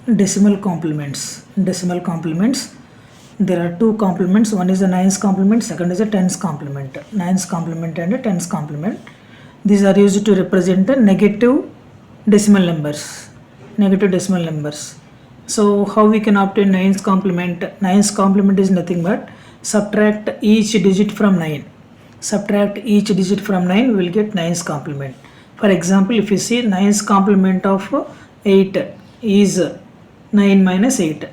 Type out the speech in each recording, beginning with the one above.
decimal complements. Decimal complements. There are two complements. One is the nines complement, second is a tens complement. Nines complement and a tens complement. These are used to represent the negative decimal numbers. Negative decimal numbers. So how we can obtain nines complement? Nines complement is nothing but subtract each digit from 9. Subtract each digit from 9, we will get nines complement. For example, if you see nines complement of 8 is 9 minus 8.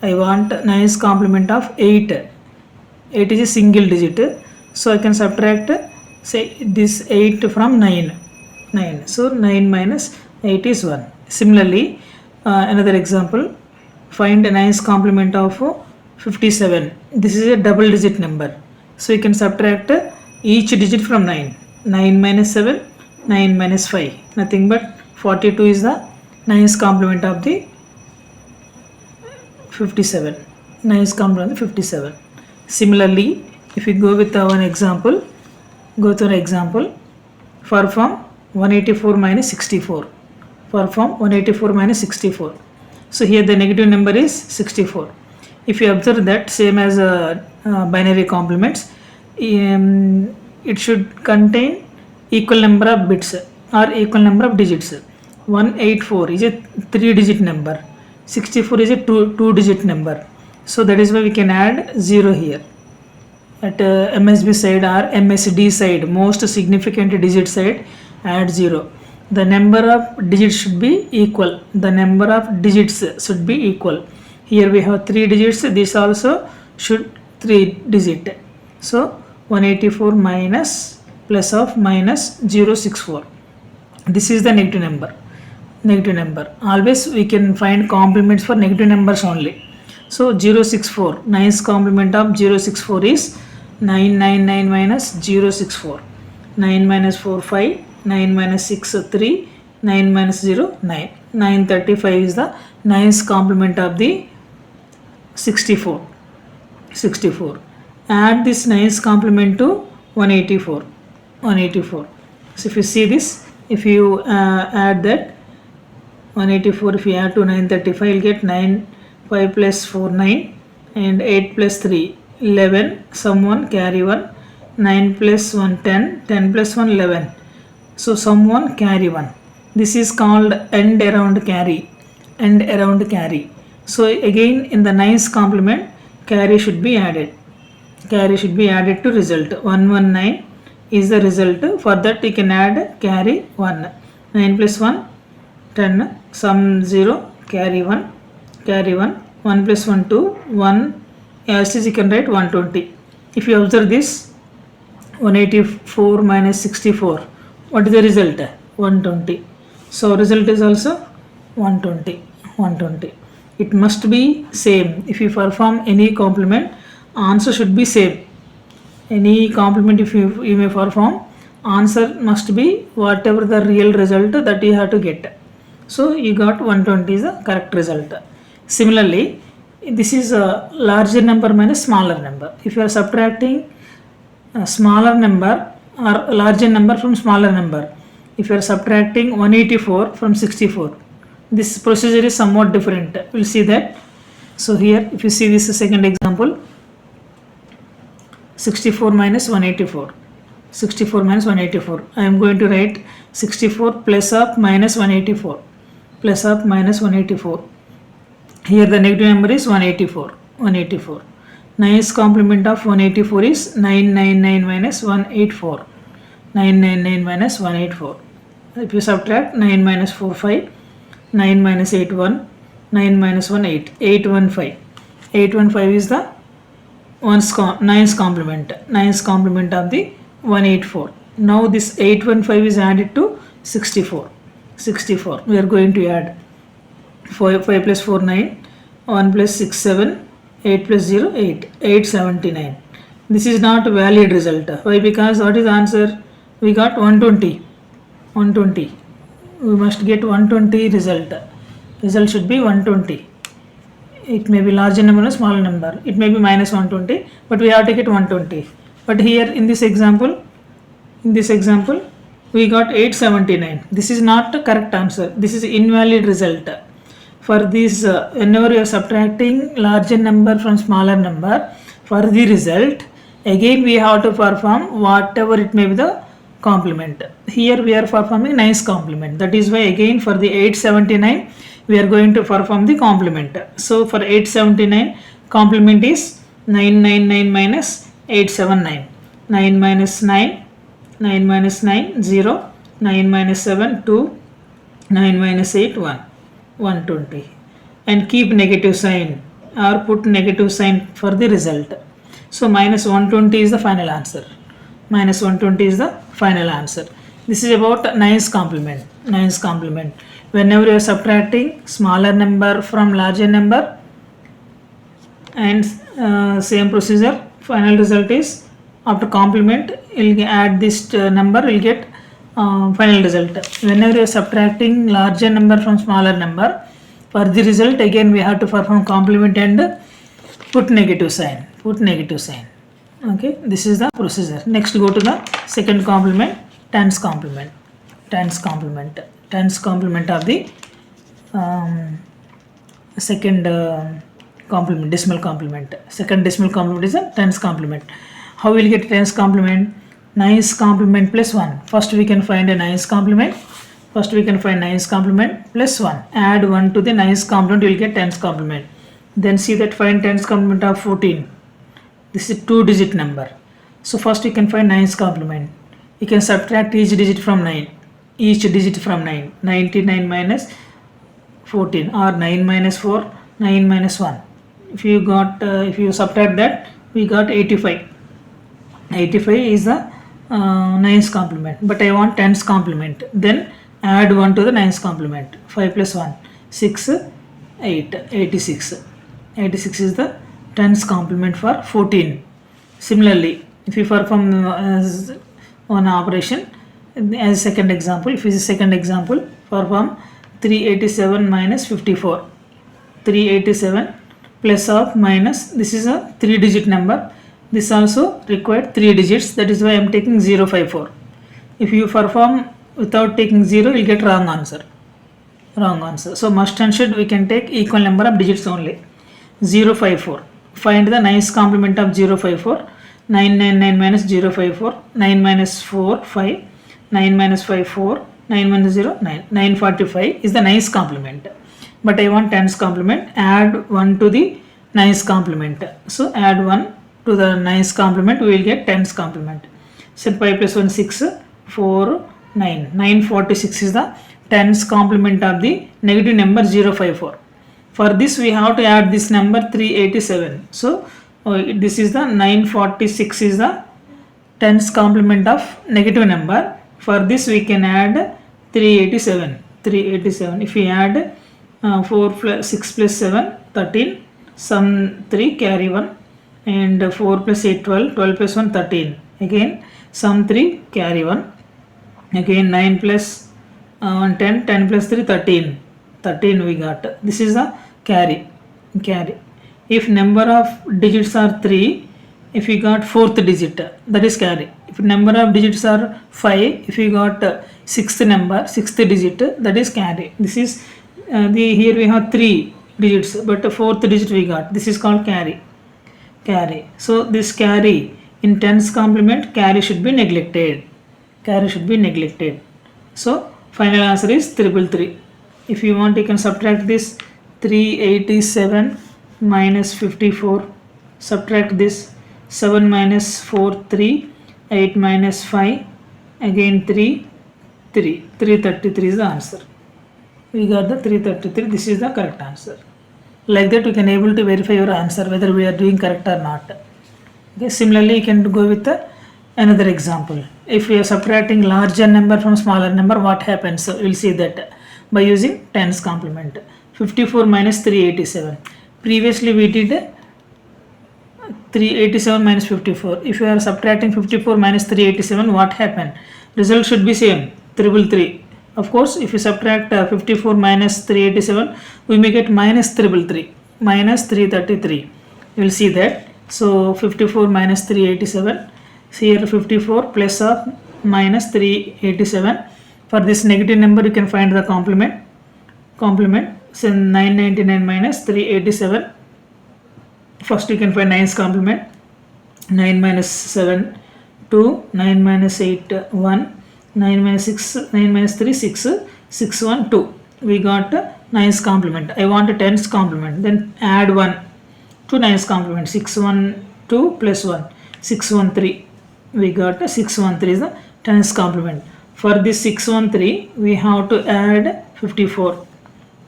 I want nines complement of 8. 8 is a single digit. So I can subtract say this 8 from 9. 9. So 9 minus 8 is 1. Similarly, another example, find a nines complement of 57. This is a double digit number. So you can subtract each digit from 9. 9 minus 7, 9 minus 5. Nothing but 42 is the nines complement of the 57. Nines complement of 57. Similarly, if we go with one example, go to an example, perform 184 minus 64. Perform 184 minus 64. So here the negative number is 64. If you observe that same as binary complements, it should contain equal number of bits or equal number of digits. 184 is a 3-digit number. 64 is a 2-digit number. So that is why we can add 0 here. At MSB side or MSD side, most significant digit side, add 0. The number of digits should be equal. The number of digits should be equal. Here we have 3 digits. This also should 3 digit. So 184 minus plus of minus 064. This is the negative number. Negative number. Always we can find complements for negative numbers only. So 064. Nines complement of 064 is 999 minus 064. 9 minus 4 5. 9 minus 6 3. 9 minus 0 9. 935 is the nines complement of the 64. 64. Add this nines complement to 184. 184. So if you see this, if you add that 184, if you add to 935, you'll get 9 5 plus 4 9 and 8 plus 3 11. Sum 1 carry 1. 9 plus 1 10. 10 plus 1 11. So sum 1 carry 1. This is called end around carry. End around carry. So again in the nines complement, carry should be added. Carry should be added to result. 119 is the result. For that you can add carry 1. 9 plus 1 10. Sum 0 carry 1. Carry 1. 1 plus 1 2. 1 as is you can write 120. If you observe this 184 minus 64, what is the result? 120. So result is also 120. 120. It must be same. If you perform any complement, answer should be same. Any complement if you may perform, answer must be whatever the real result that you have to get. So you got 120 is the correct result. Similarly, this is a larger number minus smaller number. If you are subtracting a smaller number or larger number from smaller number, if you are subtracting 184 from 64, this procedure is somewhat different. We'll see that. So here if you see this second example, 64 minus 184. 64 minus 184. I am going to write 64 plus up minus 184. Plus up minus 184. Here the negative number is 184. 184. Nines complement of 184 is 999 minus 184. 999 minus 184. If you subtract 9 minus 4 5. 9 minus 8 1. 9 minus 1 8. 815. 815 is the nines complement. Nines complement of the 184. Now this 815 is added to 64. 64. We are going to add 5 plus 4 9. 1 plus 6 7. 8 plus 0 8. 879. This is not a valid result. Why? Because what is the answer? We got 120. 120. We must get 120 result. Result should be 120. It may be larger number or smaller number. It may be minus 120, but we have to get 120. But here in this example, we got 879. This is not the correct answer. This is invalid result. for this, whenever you are subtracting larger number from smaller number, for the result, again we have to perform whatever it may be the complement. Here we are performing nice complement. That is why again for the 879 we are going to perform the complement. So for 879 complement is 999 minus 879. 9 minus 9, 9 minus 9, 0, 9 minus 7, 2, 9 minus 8, 1, 120. And keep negative sign or put negative sign for the result. So minus 120 is the final answer. Minus 120 is the final answer. This is about nice complement. Nice complement. Whenever you are subtracting smaller number from larger number, and same procedure, final result is after complement you'll add this number, you'll get final result. Whenever you are subtracting larger number from smaller number, for the result again we have to perform complement and put negative sign. Put negative sign. Okay, this is the procedure. Next go to the second complement, tens complement. Tens complement. Tens complement of the second complement, decimal complement. Second decimal complement is a tens complement. How will get tens complement? Nice complement plus 1. First we can find a nice complement. First we can find nice complement plus 1. Add 1 to the nice complement, you will get tens complement. Then see that find tens complement of 14. This is 2-digit number. So first you can find nice complement. You can subtract each digit from 9. Each digit from 9. 99 minus 14 or 9 minus 4, 9 minus 1. If you subtract that, we got 85. 85 is the nice complement, but I want tens complement. Then add 1 to the nice complement. 5 plus 1, 6, 8, 86. 86 is the tens complement for 14. Similarly, if you perform one operation, as second example, if this is second example, perform 387 minus 54. 387 plus or minus, this is a 3-digit number. This also required 3 digits, that is why I am taking 054. If you perform without taking 0, you will get wrong answer. Wrong answer. So must and should we can take equal number of digits only. 054. Find the nice complement of 054. 999 minus 054. 9 minus 4, 5. 9 minus 5, 4. 9 minus 0, 9. 945 is the nice complement. But I want tens complement. Add 1 to the nice complement. So add 1 to the nice complement, we will get tens complement. So 5 plus 1, 6, 4, 9. 946 is the tens complement of the negative number 054. For this we have to add this number 387. So this is the 946 is the tens complement of negative number. For this we can add 387. 387. If we add 4 plus 6 plus 7, 13. Sum 3, carry 1. And 4 plus 8, 12. 12 plus 1, 13. Again sum 3, carry 1. Again 9 plus 1, 10. 10 plus 3, 13. 13 we got. This is the carry. If number of digits are 3, if we got 4th digit, that is carry. If number of digits are 5, if we got 6th digit, that is carry. This is here we have 3 digits, but 4th digit we got. This is called carry. So this carry in tens complement, carry should be neglected. So final answer is 333. If you want, you can subtract this 387 minus 54. Subtract this 7 minus 4, 3. 8 minus 5. Again 3. 333 is the answer. We got the 333. This is the correct answer. Like that, we can able to verify your answer whether we are doing correct or not. Okay. Similarly, you can go with another example. If we are subtracting larger number from smaller number, what happens? So we'll see that by using tens complement. 54 minus 387. Previously we did 387 minus 54. If you are subtracting 54 minus 387, what happened? Result should be same, 333. Of course, if you subtract 54 minus 387, we may get minus 333, minus 333. You will see that. So 54 minus 387. See here 54 plus or minus 387. For this negative number, you can find the complement. So 999 minus 387. First you can find 9's complement. 9 minus 7, 2, 9 minus 8, 1, 9 minus 6, 9 minus 3, 6, 6, 1, 2. We got 9's complement. I want a 10's complement. Then add 1 to 9's complement. 6, 1, 2 plus 1. 6, 1, 3. We got 6, 1, 3 is the 10's complement. For this 6, 1, 3, we have to add 54.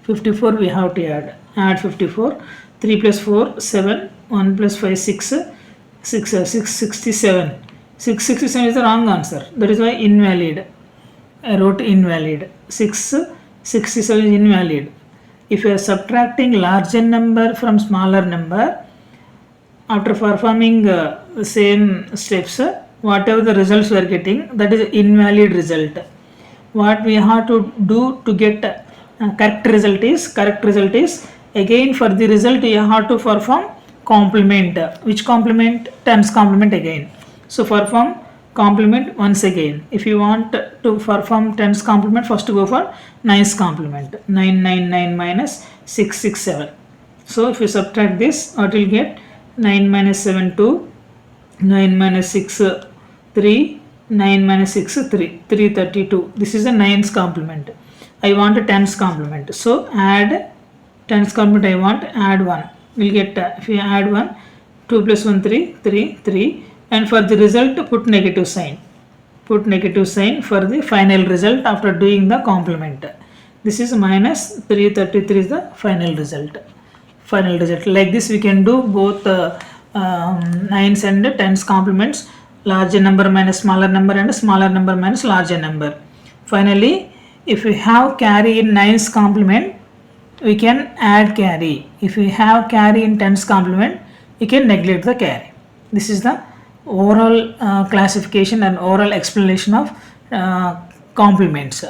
54 we have to add. Add 54. 3 plus 4, 7. 1 plus 5, 6. 667. 667 is the wrong answer. That is why invalid. I wrote invalid. 667 is invalid. If you are subtracting larger number from smaller number, after performing the same steps, whatever the results we are getting, that is invalid result. What we have to do to get correct result is again for the result you have to perform complement. Which complement? 10's complement again. So perform complement once again. If you want to perform 10's complement, first go for 9's complement. 999 minus 667. So if you subtract this, what will get? 9 minus 7, 2. 9 minus 6, 3. 9 minus 6, 3. 332. This is a 9's complement. I want a 10's complement. So add 10's complement. I want add 1. We'll get, if you add 1, 2 plus 1, 3, 3, 3. And for the result, put negative sign. Put negative sign for the final result after doing the complement. This is minus 333 is the final result. Final result. Like this, we can do both 9's and 10's complements. Larger number minus smaller number and smaller number minus larger number. Finally, if we have carry in 9's complement, we can add carry. If we have carry in 10's complement, we can neglect the carry. This is the overall classification and oral explanation of complements.